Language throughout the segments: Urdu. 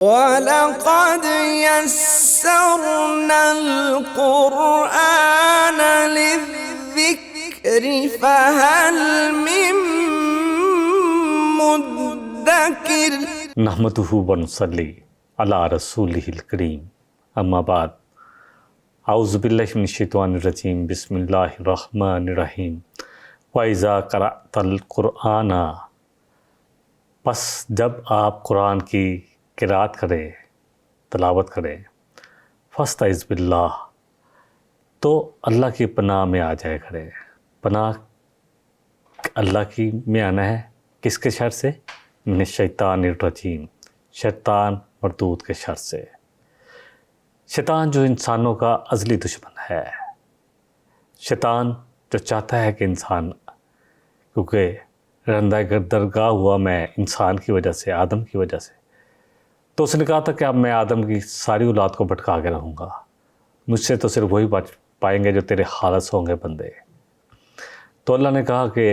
وَلَقَدْ يَسَّرْنَا الْقُرْآنَ لِلذِّكْرِ فَهَلْ مِن مُّدَّكِرٍ نحمدہ ونصلی علی رسولہ الکریم اما بعد اعوذ باللہ من الشیطان الرجیم بسم اللہ الرحمن الرحیم وَإِذَا قَرَأْتَ الْقُرْآنَ پس جب آپ قرآن کی قرأت کریں، تلاوت کریں، فَاسْتَعِذْ بِاللَّهِ تو اللہ کی پناہ میں آ جائے کریں۔ پناہ اللہ کی میں آنا ہے کس کے شر سے؟ من الشیطان الرجیم، شیطان مردود کے شر سے۔ شیطان جو انسانوں کا ازلی دشمن ہے، شیطان جو چاہتا ہے کہ انسان، کیونکہ رندہ درگاہ ہوا میں انسان کی وجہ سے، آدم کی وجہ سے، تو اس نے کہا تھا کہ اب میں آدم کی ساری اولاد کو بھٹکا کے رہوں گا، مجھ سے تو صرف وہی بچ پائیں گے جو تیرے خالص ہوں گے بندے۔ تو اللہ نے کہا کہ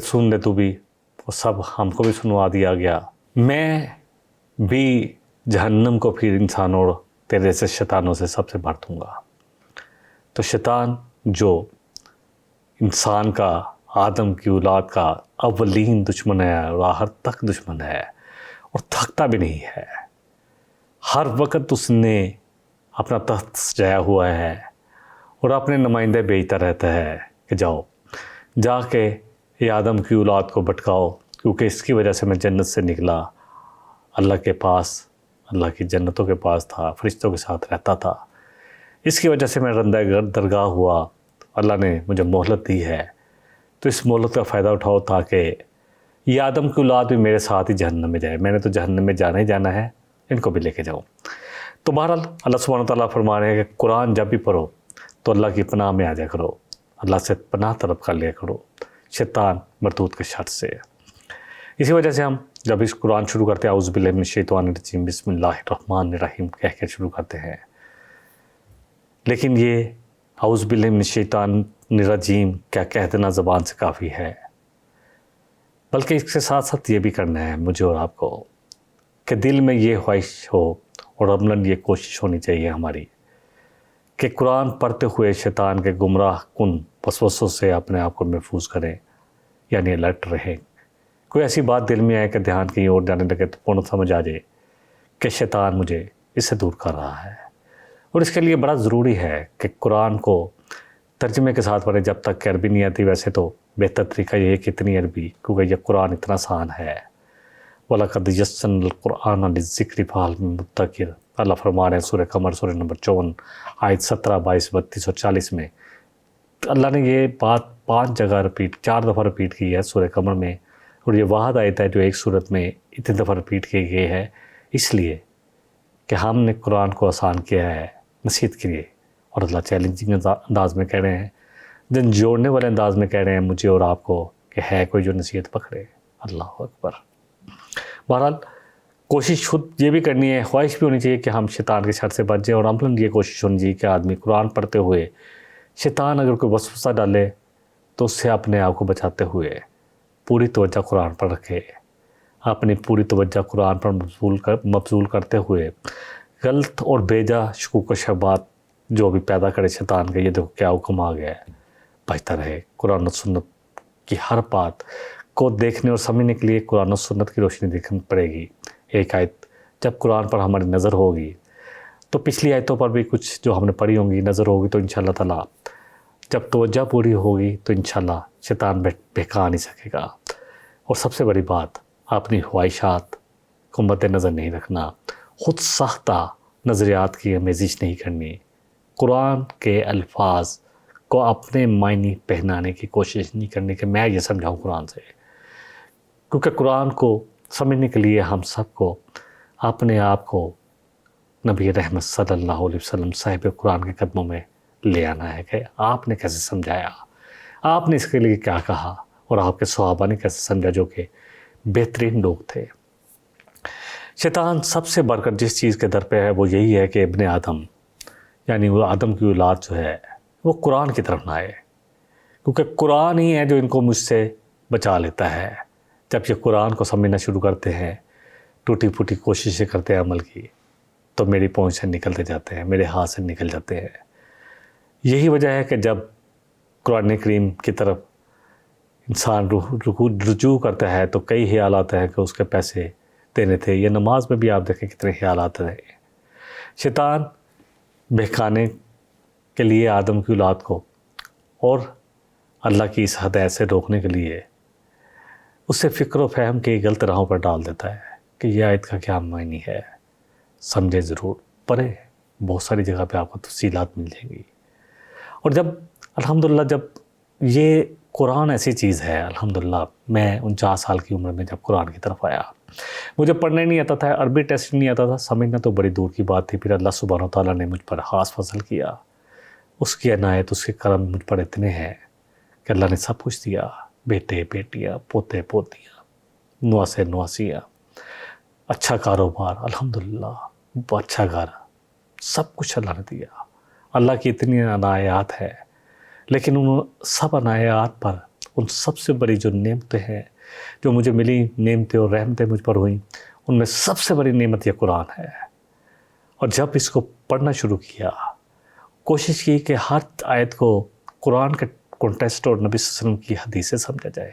سن لے تو بھی، اور سب ہم کو بھی سنوا دیا گیا، میں بھی جہنم کو پھر انسانوں اور تیرے جیسے شیطانوں سے سب سے بھر دوں گا۔ تو شیطان جو انسان کا، آدم کی اولاد کا اولین دشمن ہے اور آخر تک دشمن ہے، اور تھکتا بھی نہیں ہے۔ ہر وقت اس نے اپنا تخت سجایا ہوا ہے اور اپنے نمائندے بھیجتا رہتا ہے کہ جاؤ جا کے یہ آدم کی اولاد کو بھٹکاؤ، کیونکہ اس کی وجہ سے میں جنت سے نکلا، اللہ کے پاس، اللہ کی جنتوں کے پاس تھا، فرشتوں کے ساتھ رہتا تھا، اس کی وجہ سے میں رندہ درگاہ ہوا، اللہ نے مجھے مہلت دی ہے، تو اس مہلت کا فائدہ اٹھاؤ تاکہ یہ آدم کی اولاد بھی میرے ساتھ ہی جہنم میں جائے۔ میں نے تو جہنم میں جانا ہی جانا ہے، ان کو بھی لے کے جاؤں۔ تو بہرحال اللہ سبحانہ وتعالیٰ فرما رہے ہیں کہ قرآن جب بھی پڑھو تو اللہ کی پناہ میں آ جایا کرو، اللہ سے پناہ طلب کر لیا کرو شیطان مردود کے شر سے۔ اسی وجہ سے ہم جب اس قرآن شروع کرتے ہیں اعوذ باللہ من الشیطان الرجیم بسم اللہ الرحمن الرحیم کہہ کے شروع کرتے ہیں، لیکن یہ اعوذ باللہ من الشیطان الرجیم کیا کہہ دینا زبان سے کافی ہے، بلکہ اس کے ساتھ ساتھ یہ بھی کرنا ہے مجھے اور آپ کو کہ دل میں یہ خواہش ہو اور عملاً یہ کوشش ہونی چاہیے ہماری کہ قرآن پڑھتے ہوئے شیطان کے گمراہ کن وسوسوں سے اپنے آپ کو محفوظ کریں، یعنی الرٹ رہیں۔ کوئی ایسی بات دل میں آئے کہ دھیان کہیں اور جانے لگے تو فوراً سمجھ آ جائے کہ شیطان مجھے اس سے دور کر رہا ہے۔ اور اس کے لیے بڑا ضروری ہے کہ قرآن کو ترجمے کے ساتھ پڑھیں، جب تک کہ عربی نہیں آتی۔ ویسے تو بہتر طریقہ یہ ہے کہ اتنی عربی، کیونکہ یہ قرآن اتنا آسان ہے۔ وَلَقَدْ يَسَّرْنَا الْقُرْآنَ لِلذِّكْرِ فَهَلْ مِن مُّدَّكِرٍ، اللہ فرما رہے ہیں سورہ قمر سورہ نمبر 54 آیت 17، 22، 32 اور 40 میں۔ اللہ نے یہ بات 4 دفعہ رپیٹ کی ہے سورہ قمر میں، اور یہ واحد آیت ہے جو ایک صورت میں اتنی دفعہ رپیٹ کی گئی ہے، اس لیے کہ ہم نے قرآن کو آسان کیا ہے نصیحت کے لیے، اور اللہ چیلنجنگ انداز میں کہہ رہے ہیں، جن جوڑنے والے انداز میں کہہ رہے ہیں مجھے اور آپ کو کہ ہے کوئی جو نصیحت پکڑے۔ اللہ اکبر۔ بہرحال کوشش خود یہ بھی کرنی ہے، خواہش بھی ہونی چاہیے کہ ہم شیطان کے شر سے بچ جائیں، اور عملاً یہ کوشش ہونی چاہیے کہ آدمی قرآن پڑھتے ہوئے شیطان اگر کوئی وسوسہ ڈالے تو اس سے اپنے آپ کو بچاتے ہوئے پوری توجہ قرآن پر رکھے، اپنی پوری توجہ قرآن پر مبذول کرتے ہوئے غلط اور بیجا شکوک و شبہات جو بھی پیدا کرے شیطان کے، یہ دیکھو کیا حکم آ گیا ہے، بچتا رہے۔ قرآن و سنت کی ہر بات کو دیکھنے اور سمجھنے کے لیے قرآن و سنت کی روشنی دیکھنی پڑے گی۔ ایک آیت جب قرآن پر ہماری نظر ہوگی تو پچھلی آیتوں پر بھی کچھ جو ہم نے پڑھی ہوں گی نظر ہوگی، تو انشاءاللہ تعالیٰ جب توجہ پوری ہوگی تو انشاءاللہ شیطان بہکا نہیں سکے گا۔ اور سب سے بڑی بات، اپنی خواہشات کو مد نظر نہیں رکھنا، خود ساختہ نظریات کی آمیزش نہیں کرنی، قرآن کے الفاظ کو اپنے معنی پہنانے کی کوشش نہیں کرنی کہ میں یہ سمجھاؤں قرآن سے، کیونکہ قرآن کو سمجھنے کے لیے ہم سب کو اپنے آپ کو نبی رحمت صلی اللہ علیہ وسلم صاحب قرآن کے قدموں میں لے آنا ہے کہ آپ نے کیسے سمجھایا، آپ نے اس کے لیے کیا کہا، اور آپ کے صحابہ نے کیسے سمجھا جو کہ بہترین لوگ تھے۔ شیطان سب سے بڑھ کر جس چیز کے در پہ ہے وہ یہی ہے کہ ابن آدم، یعنی وہ آدم کی اولاد جو ہے وہ قرآن کی طرف نہ آئے، کیونکہ قرآن ہی ہے جو ان کو مجھ سے بچا لیتا ہے۔ جب یہ قرآن کو سمجھنا شروع کرتے ہیں ٹوٹی پھوٹی کوششیں کرتے ہیں عمل کی تو میری پہنچ سے نکلتے جاتے ہیں، میرے ہاتھ سے نکل جاتے ہیں۔ یہی وجہ ہے کہ جب قرآن کریم کی طرف انسان رجوع کرتا ہے تو کئی خیال آتا ہے کہ اس کے پیسے دینے تھے۔ یہ نماز میں بھی آپ دیکھیں کتنے خیال آتے رہے۔ شیطان بہکانے کے لیے آدم کی اولاد کو اور اللہ کی اس ہدایت سے روکنے کے لیے اسے فکر و فہم کی غلط راہوں پر ڈال دیتا ہے کہ یہ آیت کا کیا معنی ہے، سمجھے ضرور، پڑھیں، بہت ساری جگہ پہ آپ کو تفصیلات مل جائیں گی۔ اور جب الحمدللہ جب یہ قرآن ایسی چیز ہے، الحمدللہ میں 49 سال کی عمر میں جب قرآن کی طرف آیا، مجھے پڑھنے نہیں آتا تھا، عربی ٹیسٹ نہیں آتا تھا، سمجھنا تو بڑی دور کی بات تھی۔ پھر اللہ سبحانہ و تعالیٰ نے مجھ پر خاص فضل کیا، اس کی عنایت، اس کے کرم مجھ پر اتنے ہیں کہ اللہ نے سب کچھ دیا، بیٹے بیٹیاں، پوتے پوتیاں، نواسے نواسیاں، اچھا کاروبار، الحمدللہ اچھا گھر، سب کچھ اللہ نے دیا۔ اللہ کی اتنی عنایات ہے، لیکن ان سب عنایات پر ان سب سے بڑی جو نعمتیں ہیں جو مجھے ملی، نعمتیں اور رحمتیں مجھ پر ہوئیں، ان میں سب سے بڑی نعمت یہ قرآن ہے۔ اور جب اس کو پڑھنا شروع کیا، کوشش کی کہ ہر آیت کو قرآن کے کانٹیکسٹ اور نبی صلی اللہ علیہ وسلم کی حدیثیں سمجھا جائے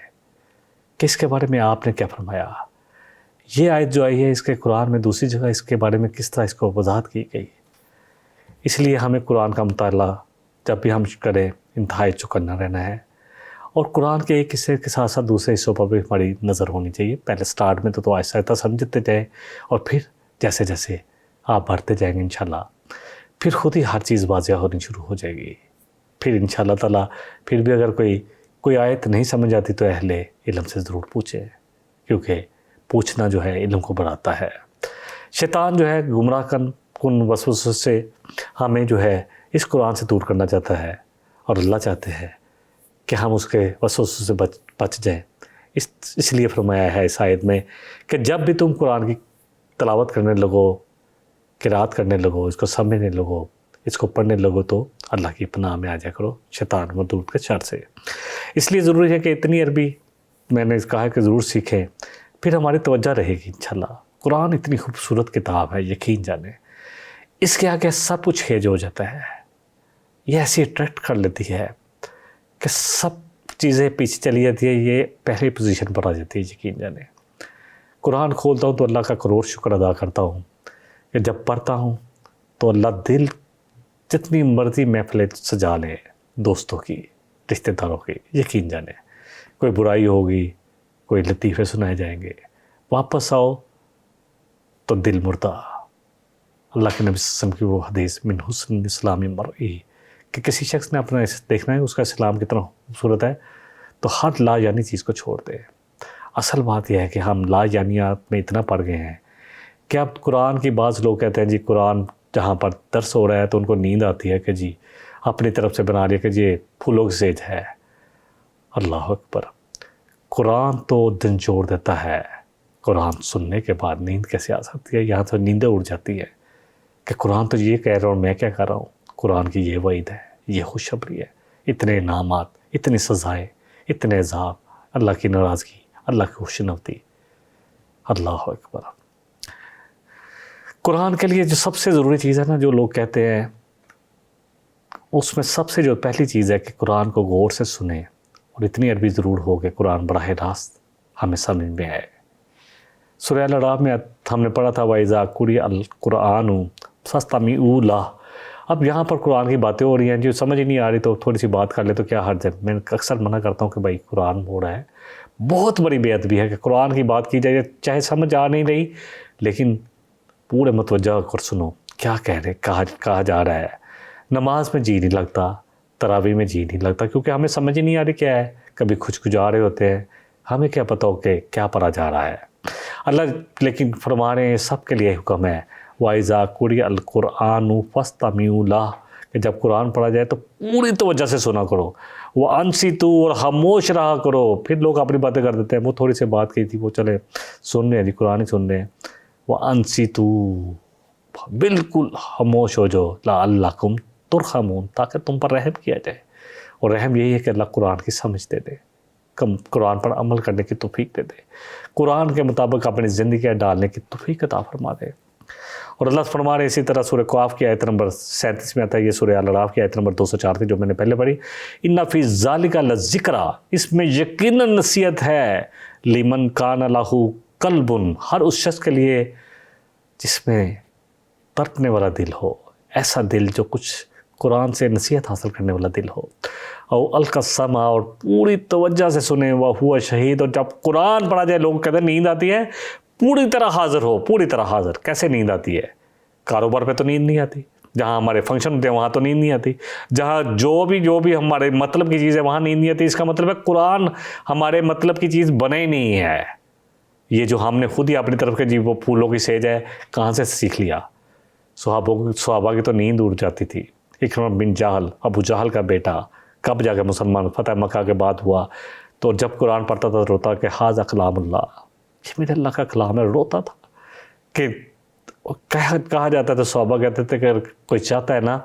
کہ اس کے بارے میں آپ نے کیا فرمایا، یہ آیت جو آئی ہے اس کے قرآن میں دوسری جگہ اس کے بارے میں کس طرح اس کو وضاحت کی گئی۔ اس لیے ہمیں قرآن کا مطالعہ جب بھی ہم کریں انتہائی چوکنا رہنا ہے، اور قرآن کے ایک حصے کے ساتھ ساتھ دوسرے حصوں پر بھی ہماری نظر ہونی چاہیے۔ پہلے سٹارٹ میں تو آہستہ آہستہ سمجھتے جائیں، اور پھر جیسے جیسے آپ بڑھتے جائیں گے انشاءاللہ پھر خود ہی ہر چیز واضح ہونی شروع ہو جائے گی۔ پھر انشاءاللہ تعالیٰ پھر بھی اگر کوئی آیت نہیں سمجھ آتی تو اہل علم سے ضرور پوچھیں، کیونکہ پوچھنا جو ہے علم کو بڑھاتا ہے۔ شیطان جو ہے گمراہ کن وسوسوں سے ہمیں جو ہے اس قرآن سے دور کرنا چاہتا ہے، اور اللہ چاہتے ہیں کہ ہم اس کے وسوسوں سے بچ جائیں۔ اس لیے فرمایا ہے اس آیت میں کہ جب بھی تم قرآن کی تلاوت کرنے لگو، قرات کرنے لگو، اس کو سمجھنے لگو، اس کو پڑھنے لگو، تو اللہ کی پناہ میں آ جا کرو شیطان مردود کے شر سے۔ اس لیے ضروری ہے کہ اتنی عربی میں نے کہا کہ ضرور سیکھیں، پھر ہماری توجہ رہے گی انشاءاللہ۔ قرآن اتنی خوبصورت کتاب ہے، یقین جانیں، اس کے آگے سب کچھ ہیج ہو جاتا ہے۔ یہ ایسی اٹریکٹ کر لیتی ہے کہ سب چیزیں پیچھے چلی جاتی ہے، یہ پہلی پوزیشن پر آ جاتی ہے، یقین جانیں۔ قرآن کھولتا ہوں تو اللہ کا کروڑ شکر ادا کرتا ہوں کہ جب پڑھتا ہوں تو اللہ دل جتنی مرضی محفلیں سجا لے دوستوں کی، رشتہ داروں کی، یقین جانیں کوئی برائی ہوگی، کوئی لطیفے سنائے جائیں گے، واپس آؤ تو دل مردہ۔ اللہ کے نبی صلی اللہ علیہ وسلم کی وہ حدیث من حسن اسلام مرئی کہ کسی شخص نے اپنا دیکھنا ہے اس کا اسلام کتنا خوبصورت ہے تو ہر لا یعنی چیز کو چھوڑ دے۔ اصل بات یہ ہے کہ ہم لا یعنیات میں اتنا پڑ گئے ہیں کہ اب قرآن کی بعض لوگ کہتے ہیں جی قرآن جہاں پر درس ہو رہا ہے تو ان کو نیند آتی ہے کہ جی اپنی طرف سے بنا لیا کہ یہ پھولوں کی سیج ہے۔ اللہ اکبر، قرآن تو دن جوڑ دیتا ہے۔ قرآن سننے کے بعد نیند کیسے آ سکتی ہے؟ یہاں تو نیندیں اڑ جاتی ہے کہ قرآن تو یہ کہہ رہا ہوں، میں کیا کر رہا ہوں؟ قرآن کی یہ وعید ہے، یہ خوشخبری ہے، اتنے انعامات، اتنی سزائیں، اتنے عذاب، اللہ کی ناراضگی، اللہ کی خوشنودی۔ اللہ اکبر۔ قرآن کے لیے جو سب سے ضروری چیز ہے نا، جو لوگ کہتے ہیں، اس میں سب سے جو پہلی چیز ہے کہ قرآن کو غور سے سنیں، اور اتنی عربی ضرور ہو کہ قرآن براہ راست ہمیں سمجھ میں آئے۔ سورہ الاعراف میں ہم نے پڑھا تھا وَإِذَا قُرِئَ الْقُرْآنُ فَاسْتَمِعُوا لَهُ۔ اب یہاں پر قرآن کی باتیں ہو رہی ہیں، جو سمجھ ہی نہیں آ رہی تو تھوڑی سی بات کر لے تو کیا حرج ہے؟ میں اکثر منع کرتا ہوں کہ بھائی قرآن ہو رہا ہے، بہت بڑی بے ادبی ہے کہ قرآن کی بات کی جائے، چاہے سمجھ آ نہیں رہی لیکن پورے متوجہ کر سنو کیا کہہ رہے، کہا جا رہا ہے۔ نماز میں جی نہیں لگتا، تراویح میں جی نہیں لگتا، کیونکہ ہمیں سمجھ ہی نہیں آ رہی کیا ہے، کبھی کچھ جا رہے ہوتے ہیں، ہمیں کیا پتہ ہو کہ کیا پڑھا جا رہا ہے۔ اللہ لیکن فرما رہے ہیں سب کے لیے حکم ہے وَإِذَا قُرِئَ الْقُرْآنُ فَاسْتَمِعُوا لَهُ کہ جب قرآن پڑھا جائے تو پوری توجہ سے سنا کرو، وَأَنصِتُوا اور خاموش رہا کرو۔ پھر لوگ اپنی باتیں کر دیتے ہیں، وہ تھوڑی سی بات کی تھی وہ چلے سن رہے ہیں جی قرآن ہی سن رہے ہیں۔ وَأَنصِتُوا بالکل خاموش ہو جاؤ، لَعَلَّكُمْ تُرْحَمُونَ تاکہ تم پر رحم کیا جائے، اور رحم یہی ہے کہ اللہ قرآن کی سمجھ دے دے، قرآن پر عمل کرنے کی توفیق دے دے، قرآن کے مطابق اپنی زندگیاں ڈالنے کی توفیق عطا فرما دے۔ اور اللہ فرما رہے اسی طرح سورہ قاف کی آیت نمبر 37 میں آتا ہے، یہ سورہ الاعراف کی آیت نمبر 204 تھی جو میں نے پہلے پڑھی، ان فی ذالک لذکریٰ، اس میں یقیناً نصیحت ہے، لمن کان لہ قلب، ہر اس شخص کے لیے جس میں ترکنے والا دل ہو، ایسا دل جو کچھ قرآن سے نصیحت حاصل کرنے والا دل ہو، او القی السمع، اور پوری توجہ سے سنے، وہو شہید، اور جب قرآن پڑھا جائے لوگ کہتے ہیں نیند آتی ہے، پوری طرح حاضر ہو، پوری طرح حاضر۔ کیسے نیند آتی ہے؟ کاروبار پہ تو نیند نہیں آتی، جہاں ہمارے فنکشن ہوتے ہیں وہاں تو نیند نہیں آتی، جہاں جو بھی ہمارے مطلب کی چیز ہے وہاں نیند نہیں آتی۔ اس کا مطلب ہے قرآن ہمارے مطلب کی چیز بنے ہی نہیں ہے، یہ جو ہم نے خود ہی اپنی طرف کے جی وہ پھولوں کی سیج ہے کہاں سے سیکھ لیا۔ صحابہ کی تو نیند اڑ جاتی تھی۔ اکرمہ بن جہل، ابو جہل کا بیٹا، کب جا کے مسلمان فتح مکہ کے بعد ہوا، تو جب قرآن پڑھتا تھا روتا کہ ھذا کلام اللہ، یہ میرے اللہ کا کلام ہے، روتا تھا۔ کہ کہا جاتا تھا، صحابہ کہتے تھے کہ کوئی چاہتا ہے نا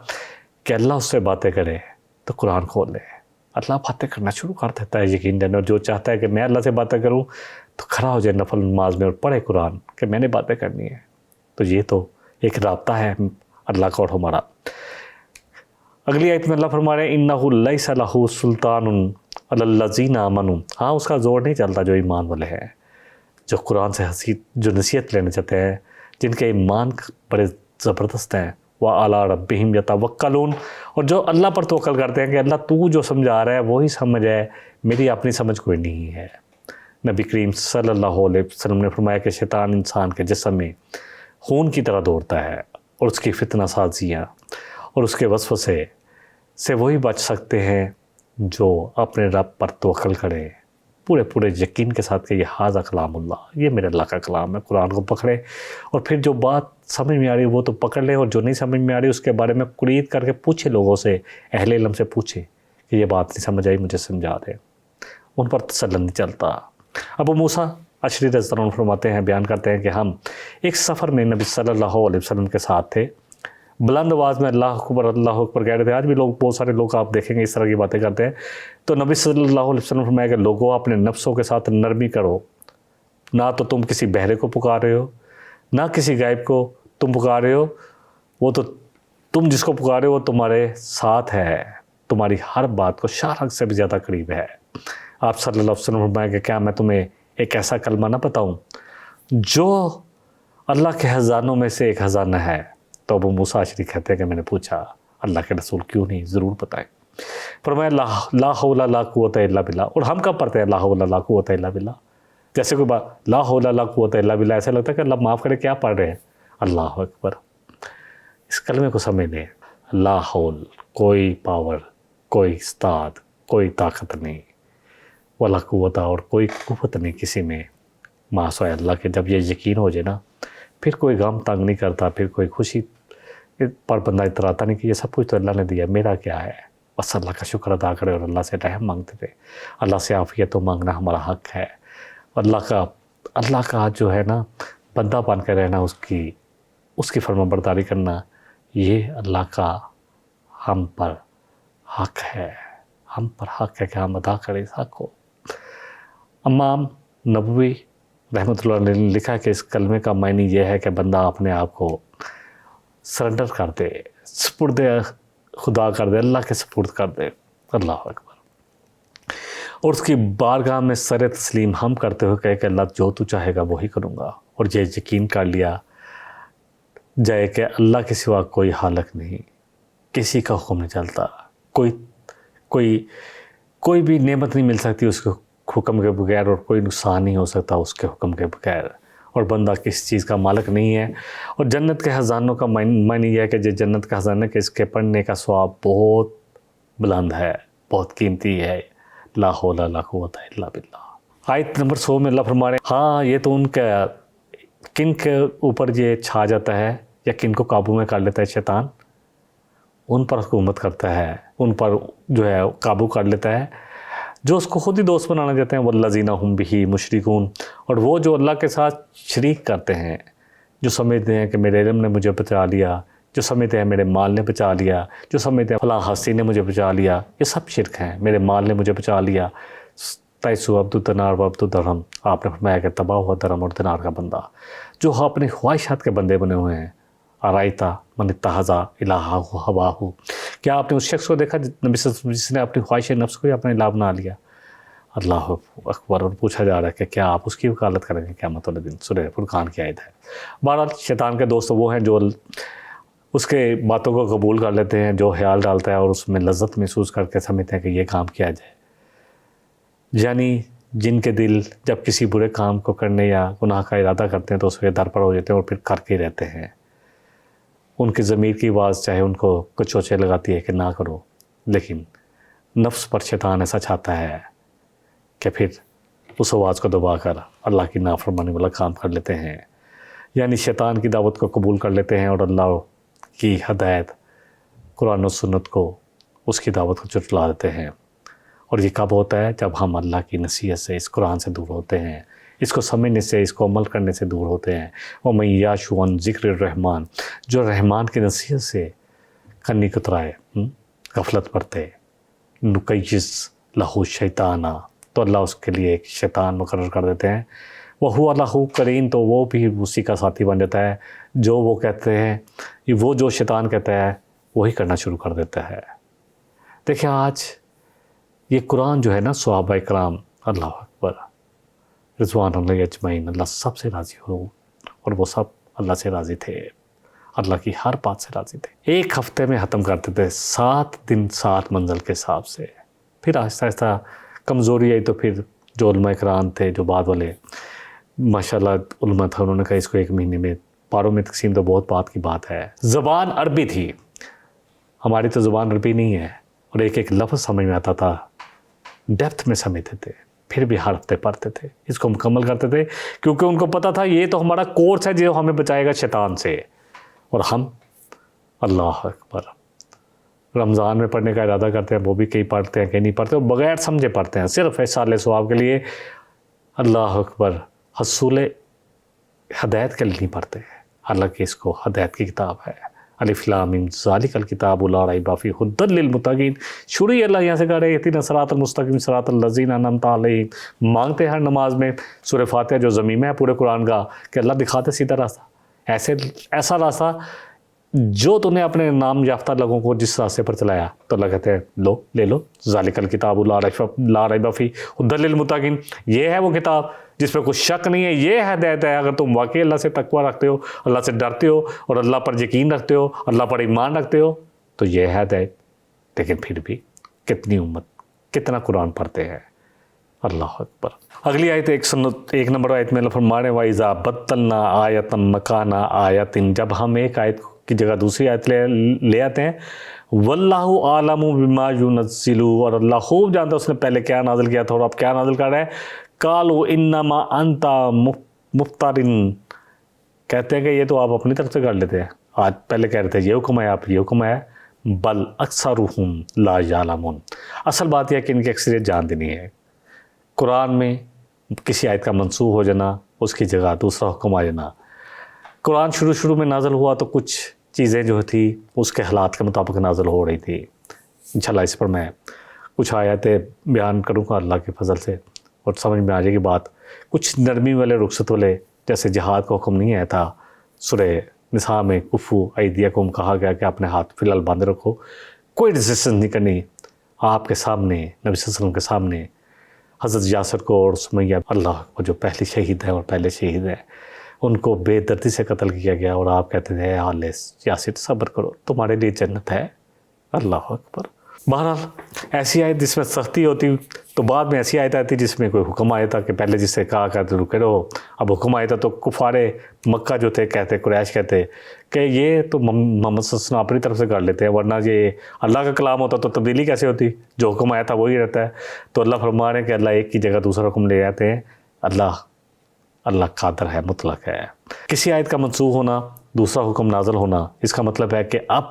کہ اللہ اس سے باتیں کرے تو قرآن کھول لے، اللہ باتیں کرنا شروع کر دیتا ہے یقین جانے، اور جو چاہتا ہے کہ میں اللہ سے باتیں کروں تو کھڑا ہو جائے نفل نماز میں اور پڑھے قرآن کہ میں نے باتیں کرنی ہے۔ تو یہ تو ایک رابطہ ہے اللہ کا اور ہمارا۔ اگلی آیت میں اللہ فرما رہے ہیں، اِنَّهُ لَيْسَ لَهُ سُلْطَانٌ عَلَى الَّذِينَ آمَنُوا، ہاں اس کا زور نہیں چلتا جو ایمان والے ہیں، جو قرآن سے جو نصیحت لینے چاہتے ہیں، جن کے ایمان بڑے زبردست ہیں، وَعَلَىٰ رَبِّهِمْ يَتَوَكَّلُونَ، اور جو اللہ پر توکل کرتے ہیں کہ اللہ تو جو سمجھا رہا ہے وہی سمجھ ہے، میری اپنی سمجھ کوئی نہیں ہے۔ نبی کریم صلی اللہ علیہ وسلم نے فرمایا کہ شیطان انسان کے جسم میں خون کی طرح دوڑتا ہے، اور اس کی فتنہ سازیاں اور اس کے وسوسے سے وہی بچ سکتے ہیں جو اپنے رب پر توکل کرے پورے یقین کے ساتھ کہ یہ ھذا کلام اللہ، یہ میرے اللہ کا کلام ہے۔ قرآن کو پکڑے اور پھر جو بات سمجھ میں آ رہی وہ تو پکڑ لے، اور جو نہیں سمجھ میں آ رہی اس کے بارے میں قرید کر کے پوچھے، لوگوں سے، اہل علم سے پوچھے کہ یہ بات نہیں سمجھ آئی مجھے سمجھا دے، ان پر تسلط نہیں چلتا۔ ابو موسیٰ اشعری رضی اللہ عنہ فرماتے ہیں، بیان کرتے ہیں کہ ہم ایک سفر میں نبی صلی اللہ علیہ وسلم کے ساتھ تھے، بلند آواز میں اللہ اکبر کہہ رہے تھے۔ آج بھی لوگ، بہت سارے لوگ آپ دیکھیں گے اس طرح کی باتیں کرتے ہیں۔ تو نبی صلی اللہ علیہ وسلم فرمایا کہ لوگوں اپنے نفسوں کے ساتھ نرمی کرو، نہ تو تم کسی بہرے کو پکار رہے ہو، نہ کسی غائب کو تم پکار رہے ہو، وہ تو تم جس کو پکارے ہو وہ تمہارے ساتھ ہے، تمہاری ہر بات کو شارک سے بھی زیادہ قریب ہے۔ آپ صلی اللہ علیہ وسلم فرمایا کہ کیا میں تمہیں ایک ایسا کلمہ نہ بتاؤں جو اللہ کے خزانوں میں سے ایک خزانہ ہے؟ تو ابو موسیٰ اشعری کہتے ہیں کہ میں نے پوچھا اللہ کے رسول کیوں نہیں، ضرور بتائیں۔ فرمایا لا حول لا قوت الا باللہ، اور ہم کب پڑھتے ہیں لا حول لا قوت الا باللہ؟ جیسے کوئی بات لا حول لا قوت الا باللہ، ایسا لگتا ہے کہ اللہ معاف کرے، کیا پڑھ رہے ہیں؟ اللہ اکبر۔ اس کلمے کو سمجھ لیں، لا حول، کوئی پاور، کوئی استاد، کوئی طاقت نہیں، ولا قوت، اور کوئی قوت نہیں کسی میں ما سوائے اللہ کے۔ جب یہ یقین ہو جائے نا، پھر کوئی غم تنگ نہیں کرتا، پھر کوئی خوشی پر بندہ اتراتا نہیں کہ یہ سب کچھ تو اللہ نے دیا، میرا کیا ہے؟ بس اللہ کا شکر ادا کرے اور اللہ سے رحم مانگتے تھے۔ اللہ سے عافیت تو مانگنا ہمارا حق ہے۔ اللہ کا جو ہے نا بندہ بن کے رہنا، اس کی فرما برداری کرنا، یہ اللہ کا ہم پر حق ہے، ہم پر حق ہے کہ ہم ادا کریں اس حق کو۔ امام نبوی رحمۃ اللہ علیہ نے لکھا کہ اس کلمے کا معنی یہ ہے کہ بندہ اپنے آپ کو سرنڈر کر دے، سپرد خدا کر دے، اللہ کے سپرد کر دے، اللہ اکبر، اور اس کی بارگاہ میں سر تسلیم ہم کرتے ہوئے کہے کہ اللہ جو تو چاہے گا وہی کروں گا، اور یہ یقین کر لیا جائے کہ اللہ کے سوا کوئی خالق نہیں، کسی کا حکم نہیں چلتا، کوئی بھی نعمت نہیں مل سکتی اس کے حکم کے بغیر، اور کوئی نقصان نہیں ہو سکتا اس کے حکم کے بغیر، اور بندہ کس چیز کا مالک نہیں ہے۔ اور جنت کے خزانوں کا معنی یہ ہے کہ جو جنت کا خزانہ کہ اس کے پڑھنے کا ثواب بہت بلند ہے، بہت قیمتی ہے۔ لا حول لا قوت الا باللہ۔ آیت نمبر 100 میں اللہ فرما رہے ہیں، ہاں یہ تو ان کا کن کے اوپر یہ چھا جاتا ہے یا کن کو قابو میں کر لیتا ہے شیطان، ان پر حکومت کرتا ہے، ان پر جو ہے قابو کر لیتا ہے جو اس کو خود ہی دوست بنانا چاہتے ہیں، والذین ھم بہ مشرکون، اور وہ جو اللہ کے ساتھ شریک کرتے ہیں، جو سمجھتے ہیں کہ میرے علم نے مجھے بچا لیا، جو سمجھتے ہیں میرے مال نے بچا لیا، جو سمجھتے ہیں فلاں ہستی نے مجھے بچا لیا، یہ سب شرک ہیں۔ میرے مال نے مجھے بچا لیا، تیسو عبد الدینار و عبد الدرہم، آپ نے فرمایا کہ تباہ ہوا درہم اور دینار کا بندہ جو اپنی خواہشات کے بندے بنے ہوئے ہیں۔ ارائیتا من اتخذ الہہ ہواہ، کیا آپ نے اس شخص کو دیکھا نبی صلی اللہ علیہ وسلم جس نے اپنی خواہش نفس کو ہی اپنے الہ بنا لیا؟ اللہ اکبر۔ اور پوچھا جا رہا ہے کہ کیا آپ اس کی وکالت کریں گے قیامت والے دن؟ سورہ فرقان کی آیت ہے۔ بہرحال شیطان کے دوست وہ ہیں جو اس کے باتوں کو قبول کر لیتے ہیں، جو خیال ڈالتا ہے اور اس میں لذت محسوس کر کے سمجھتے ہیں کہ یہ کام کیا جائے، یعنی جن کے دل جب کسی برے کام کو کرنے یا گناہ کا ارادہ کرتے ہیں تو اس پہ درپڑ ہو جاتے ہیں اور پھر کر کے رہتے ہیں۔ ان کی ضمیر کی آواز چاہے ان کو کچھ چوچے لگاتی ہے کہ نہ کرو، لیکن نفس پر شیطان ایسا چاہتا ہے کہ پھر اس آواز کو دبا کر اللہ کی نافرمانی والا کام کر لیتے ہیں، یعنی شیطان کی دعوت کو قبول کر لیتے ہیں اور اللہ کی ہدایت قرآن و سنت کو، اس کی دعوت کو جھٹلا دیتے ہیں۔ اور یہ کب ہوتا ہے؟ جب ہم اللہ کی نصیحت سے، اس قرآن سے دور ہوتے ہیں، اس کو سمجھنے سے، اس کو عمل کرنے سے دور ہوتے ہیں۔ وَمَن یَعْشُ عَن ذِکْرِ الرحمن، جو رحمان کی نصیحت سے کنی کترائے، غفلت برتے، نُقَيِّضْ لَهُ الشَّيْطَانَ، تو اللہ اس کے لیے ایک شیطان مقرر کر دیتے ہیں۔ وَهُوَ لَهُ قَرِينٌ، تو وہ بھی اسی کا ساتھی بن جاتا ہے، جو وہ کہتے ہیں، وہ جو شیطان کہتا ہے وہی کرنا شروع کر دیتا ہے۔ دیکھیں آج یہ قرآن جو ہے نا، صحابہ کرام اللہ اکبر رضوان اللہ اجمعین، اللہ سب سے راضی ہو، اور وہ سب اللہ سے راضی تھے، اللہ کی ہر بات سے راضی تھے۔ ایک ہفتے میں ختم کرتے تھے، 7 دن 7 منزل کے حساب سے۔ پھر آہستہ آہستہ کمزوری آئی تو پھر جو علماء کرام تھے، جو بعد والے ماشاءاللہ علماء تھا، انہوں نے کہا اس کو 1 مہینے میں پاروں میں تقسیم تو بہت بات کی بات ہے۔ زبان عربی تھی، ہماری تو زبان عربی نہیں ہے، اور ایک ایک لفظ سمجھ میں آتا تھا، ڈیپتھ میں سمجھتے تھے، پھر بھی ہر ہفتے پڑھتے تھے، اس کو مکمل کرتے تھے، کیونکہ ان کو پتہ تھا یہ تو ہمارا کورس ہے جو ہمیں بچائے گا شیطان سے۔ اور ہم اللہ اکبر رمضان میں پڑھنے کا ارادہ کرتے ہیں، وہ بھی کئی پڑھتے ہیں کئی نہیں پڑھتے، اور بغیر سمجھے پڑھتے ہیں، صرف ایصال ثواب کے لیے۔ اللہ اکبر، حصول ہدایت کے لیے نہیں پڑھتے، حالانکہ اس کو ہدایت کی کتاب ہے۔ الف لام میم ذالک الکتاب لا ریب فیہ ھدی للمتقین، شروع ہی اللہ یہاں سے کہہ رہے ہیں اہدنا الصراط المستقیم صراط الذین انعمت علیہم۔ مانگتے ہیں ہر نماز میں سورہ فاتحہ جو ضمیمہ ہے پورے قرآن کا، کہ اللہ دکھاتے سیدھا راستہ، ایسا راستہ جو تو نے اپنے نام یافتہ لوگوں کو جس راستے پر چلایا، تو اللہ کہتے ہیں لو لے لو، ذالک الکتاب لا ریب فیہ ھدی للمتقین، یہ ہے وہ کتاب جس پہ کوئی شک نہیں ہے، یہ ہدایت ہے۔ اگر تم واقعی اللہ سے تقوی رکھتے ہو، اللہ سے ڈرتے ہو، اور اللہ پر یقین رکھتے ہو، اللہ پر ایمان رکھتے ہو، تو یہ ہے ہدایت۔ لیکن پھر بھی کتنی امت کتنا قرآن پڑھتے ہیں، اللہ اکبر۔ اگلی آیت 1 نمبر آیت میں اللہ فرمانے وَإِذَا بَدَّلْنَا آیَةً مَكَانَ آیَةٍ، جب ہم ایک آیت کی جگہ دوسری آیت لے آتے ہیں، وَاللَّهُ أَعْلَمُ بِمَا يُنَزِّلُ، اور اللہ خوب جانتا ہے اس نے پہلے کیا نازل کیا تھا اور اب کیا نازل کر رہا ہے۔ قَالُوا إِنَّمَا أَنْتَ مُفْتَرٍ، کہتے ہیں کہ یہ تو آپ اپنی طرف سے کر لیتے ہیں، آج پہلے کہہ رہے تھے یہ حکم ہے، آپ یہ حکم ہے، بل اکثرهم لا یعلمون، اصل بات یہ ہے کہ ان کی اکثریت جانتی نہیں ہے۔ قرآن میں کسی آیت کا منسوخ ہو جانا، اس کی جگہ دوسرا حکم آ جانا۔ قرآن شروع میں نازل ہوا تو کچھ چیزیں جو تھی اس کے حالات کے مطابق نازل ہو رہی تھی۔ انشاءاللہ اس پر میں کچھ آیتیں بیان کروں گا اللہ کے فضل سے، اور سمجھ میں آ جائے گی بات۔ کچھ نرمی والے رخصت والے، جیسے جہاد کا حکم نہیں آیا تھا، سورہ نساء میں کفو ایدیکم کہا گیا کہ اپنے ہاتھ فی الحال باندھے رکھو، کوئی ریزسٹنس نہیں کرنی۔ آپ کے سامنے، نبی صلی اللہ علیہ وسلم کے سامنے حضرت یاسر کو اور سمیہ اللہ کو جو پہلی شہید ہیں اور پہلے شہید ہیں، ان کو بے دردی سے قتل کیا گیا، اور آپ کہتے تھے اے آل یاسر صبر کرو، تمہارے لیے جنت ہے۔ اللہ اکبر۔ بہرحال ایسی آیت جس میں سختی ہوتی تو بعد میں ایسی آیت آتی جس میں کوئی حکم آیا تھا کہ پہلے جس سے کہا کرتے رکے رہو، اب حکم آیا تھا تو کفار مکہ جو تھے کہتے، قریش کہتے کہ یہ تو محمد صلی اللہ علیہ وسلم اپنی طرف سے کر لیتے ہیں، ورنہ یہ اللہ کا کلام ہوتا تو تبدیلی کیسے ہوتی، جو حکم آیا تھا وہی رہتا ہے۔ تو اللہ فرما رہے ہیں کہ اللہ ایک کی جگہ دوسرا حکم لے آتے ہیں، اللہ قادر ہے، مطلق ہے۔ کسی آیت کا منسوخ ہونا، دوسرا حکم نازل ہونا، اس کا مطلب ہے کہ اب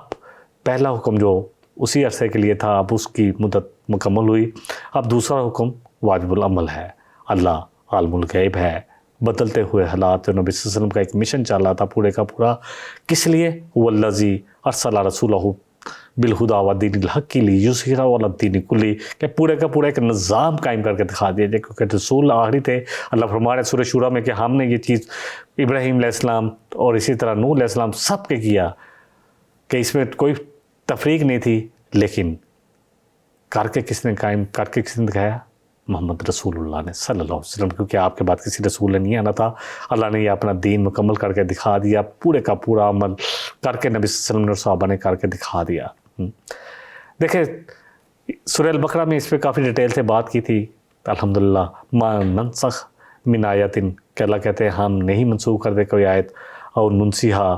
پہلا حکم جو اسی عرصے کے لیے تھا، اب اس کی مدت مکمل ہوئی، اب دوسرا حکم واجب العمل ہے۔ اللہ عالم الغیب ہے، بدلتے ہوئے حالات، جو نبی صلی اللہ علیہ وسلم کا ایک مشن چل رہا تھا پورے کا پورا، کس لیے؟ والذی ارسل رسولہ بالہدا ودین الحق لیظہرہ علی الدین کلہ، کہ پورے کا پورا ایک نظام قائم کر کے دکھا دیا جائے، کیونکہ رسول آخری تھے۔ اللہ فرما رہے سورہ شورى میں کہ ہم نے یہ چیز ابراہیم علیہ السلام اور اسی طرح نوح علیہ السلام سب کے کیا، کہ اس میں کوئی تفریق نہیں تھی، لیکن کر کے کس نے قائم کر کے کس نے دکھایا؟ محمد رسول اللہ نے صلی اللہ علیہ وسلم، کیونکہ آپ کے بعد کسی رسول نے نہیں آنا تھا۔ اللہ نے یہ اپنا دین مکمل کر کے دکھا دیا، پورے کا پورا عمل کر کے نبی صلی اللہ علیہ وسلم اور صحابہ نے کر کے دکھا دیا۔ دیکھیں سورہ البقرہ میں اس پہ کافی ڈیٹیل سے بات کی تھی، الحمدللہ۔ ما ننسخ من آیت، کہ اللہ کہتے ہیں ہم نہیں منسوخ کر دے کوئی آیت، اور ننسیہا،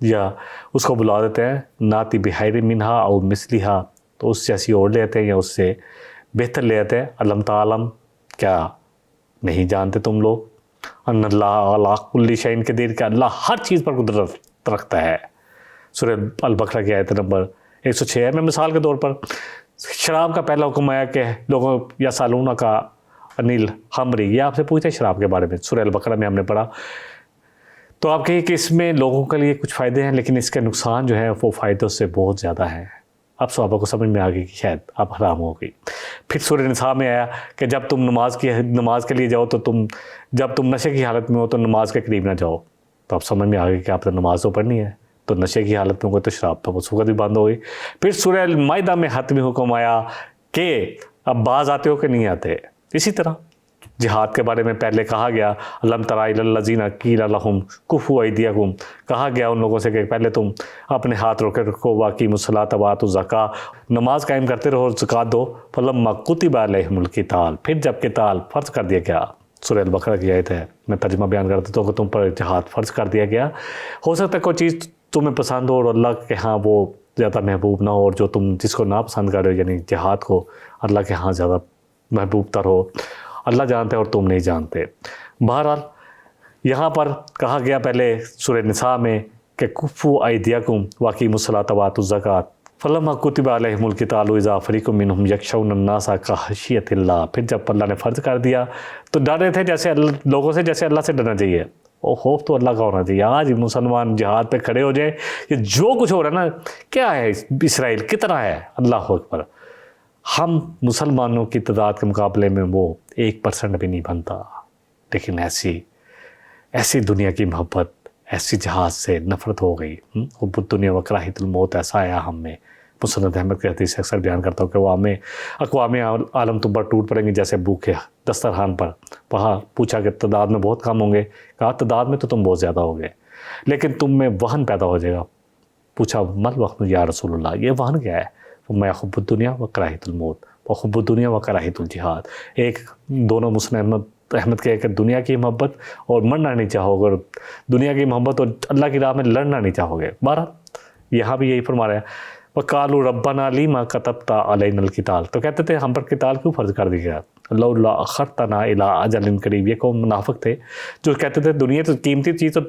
یا اس کو بلا دیتے ہیں ناتی بخیر منہا او مثلہا، تو اس جیسی اور لے آتے ہیں یا اس سے بہتر لے آتے ہیں۔ علم تعلم، کیا نہیں جانتے تم لوگ؟ ان اللہ علی کل شیء قدیر، کہ اللہ ہر چیز پر قدرت رکھتا ہے۔ سورہ البقرہ کی آیت نمبر 106 میں مثال کے طور پر شراب کا پہلا حکم آیا کہ لوگوں یا سالونہ کا انل خمری، یہ آپ سے پوچھتے ہیں شراب کے بارے میں، سورہ البقرہ میں ہم نے پڑھا، تو آپ کہیں کہ اس میں لوگوں کے لیے کچھ فائدے ہیں، لیکن اس کے نقصان جو ہیں وہ فائدوں سے بہت زیادہ ہیں۔ اب صحابہ کو سمجھ میں آ گئی کہ شاید اب حرام ہو گئی۔ پھر سورہ نساء میں آیا کہ جب تم نماز کے لیے جاؤ تو جب تم نشے کی حالت میں ہو تو نماز کے قریب نہ جاؤ، تو اب سمجھ میں آ گئی کہ آپ نے نماز تو پڑھنی ہے، تو نشے کی حالت میں کوئی تو شراب تو وصوت بھی بند ہو گئی۔ پھر سورہ المائدہ میں حتمی حکم آیا کہ اب باز آتے ہو کہ نہیں آتے۔ اسی طرح جہاد کے بارے میں پہلے کہا گیا الم تر الی الذین قیل لہم کفوا ایدیکم، کہا گیا ان لوگوں سے کہ پہلے تم اپنے ہاتھ روکے رکھو، واقیموا الصلاۃ وآتوا الزکاۃ، نماز قائم کرتے رہو اور زکوٰۃ دو، فلما کتب علیہم القتال، پھر جب قتال فرض کر دیا گیا، سورہ البقرہ کی آیت ہے، میں ترجمہ بیان کر دیتا ہوں کہ تم پر جہاد فرض کر دیا گیا۔ ہو سکتا ہے کوئی چیز تمہیں پسند ہو اور اللہ کے ہاں وہ زیادہ محبوب نہ ہو، اور جو تم جس کو ناپسند کر رہے ہو یعنی جہاد کو اللہ کے ہاں زیادہ محبوب تر ہو، اللہ جانتے اور تم نہیں جانتے۔ بہرحال یہاں پر کہا گیا پہلے سورہ نساء میں کہ کفوا ایدیکم واقیموا الصلاۃ وآتوا الزکاۃ فلما کتب علیہم القتال اذا فریق منہم یخشون الناس کخشیۃ اللہ، پھر جب اللہ نے فرض کر دیا تو ڈر رہے تھے جیسے لوگوں سے جیسے اللہ سے ڈرنا چاہیے، اور خوف تو اللہ کا ہونا چاہیے۔ آج مسلمان جہاد پہ کھڑے ہو جائے، یہ جو کچھ ہو رہا ہے نا، کیا ہے اسرائیل کتنا ہے، اللہ اکبر، ہم مسلمانوں کی تعداد کے مقابلے میں وہ 1% بھی نہیں بنتا، لیکن ایسی دنیا کی محبت، ایسی جہاد سے نفرت ہو گئی۔ حب الدنیا و کراہیت الموت ایسا آیا ہم میں۔ مسند احمد کی حدیث سے اکثر بیان کرتا ہوں کہ وہ اقوام عالم تم پر ٹوٹ پڑیں گے جیسے بھوکے دسترخوان پر۔ وہاں پوچھا کہ تعداد میں بہت کم ہوں گے، کہا تعداد میں تو تم بہت زیادہ ہوگے، لیکن تم میں وہن پیدا ہو جائے گا۔ پوچھا مل وہن یا رسول اللہ، یہ وہن کیا ہے؟ میں حب الدنیا و کراہیت الموت و حب الدنیا و کراہیت الجہاد، ایک دونوں مسند احمد کے کہ دنیا کی محبت اور مرنا نہیں چاہو گے، اور دنیا کی محبت اور اللہ کی راہ میں لڑنا نہیں چاہو گے۔ بہرحال یہاں بھی یہی فرما رہے ہیں وَقَالُوا رَبَّنَا لِمَ كَتَبْتَ عَلَيْنَا الْقِتَالَ، تو کہتے تھے ہم پر قتال کیوں فرض کر دیا گیا؟ لَوْلَا أَخَّرْتَنَا إِلَىٰ أَجَلٍ قَرِيبٍ، یہ قوم منافق تھے جو کہتے تھے دنیا تو قیمتی چیز تو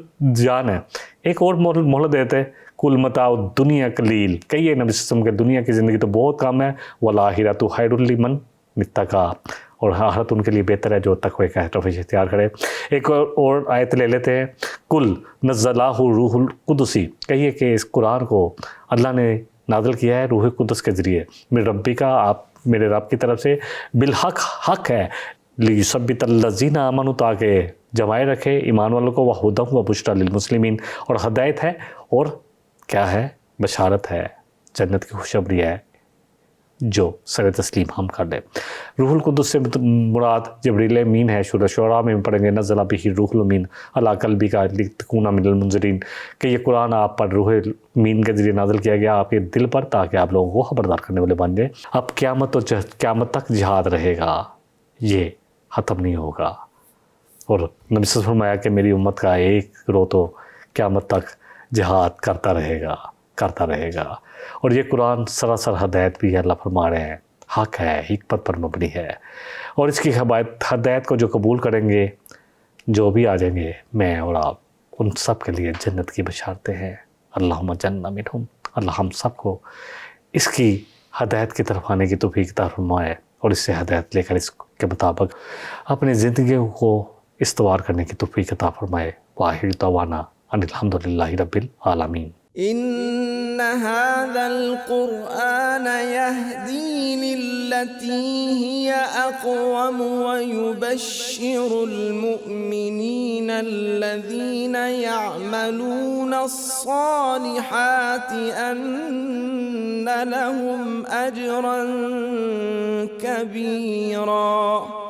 جان ہے، ایک اور مہلت دیتے، کل متاع الدنیا قلیل، کہیے نبی صلی اللہ علیہ وسلم کہ دنیا کی زندگی تو بہت کم ہے، وَالْآخِرَةُ خَيْرٌ لِمَنِ اتَّقَىٰ، اور آخرت ان کے لیے بہتر ہے جو تقوی کا روش اختیار کرے۔ ایک اور آیت لے لیتے ہیں، کل نزلہ روح القدس، کہیے کہ اس قرآن کو اللہ نے نازل کیا ہے روح قدس کے ذریعے، میرے ربی کا، آپ میرے رب کی طرف سے، بالحق حق ہے، لیثبت الذین آمنوا، تاکہ جمائے رکھے ایمان والوں کو، وہدی و بشریٰ للمسلمین، اور ہدایت ہے اور کیا ہے؟ بشارت ہے، جنت کی خوشخبری ہے جو سر تسلیم ہم کر لیں۔ روح القدس سے مراد جبریل امین ہے، سورہ شعراء میں پڑھیں گے نزل بہ الروح الامین علی قلبک لتکون من المنذرین، کہ یہ قرآن آپ پر روح امین کے ذریعے نازل کیا گیا آپ کے دل پر، تاکہ آپ لوگوں کو خبردار کرنے والے بن جائیں۔ اب قیامت تک جہاد رہے گا، یہ ختم نہیں ہوگا، اور نبی صلی اللہ علیہ وسلم نے فرمایا کہ میری امت کا ایک گروہ تو قیامت تک جہاد کرتا رہے گا، اور یہ قرآن سراسر ہدایت بھی ہے، اللہ فرما رہے ہیں حق ہے، حکمت پر مبنی ہے، اور اس کی ہدایت کو جو قبول کریں گے، جو بھی آ جائیں گے، میں اور آپ، ان سب کے لیے جنت کی بشارتیں ہیں۔ اللہم جعلنا منہم، اللہ ہم سب کو اس کی ہدایت کی طرف آنے کی توفیق عطا فرمائے، اور اس سے ہدایت لے کر اس کے مطابق اپنی زندگی کو استوار کرنے کی توفیق عطا فرمائے۔ وآخر دعوانا ان الحمد للہ رب العالمین۔ إن هذا القرآن يهدي للتي هي أقوم ويبشر المؤمنين الذين يعملون الصالحات أن لهم أجرا كبيرا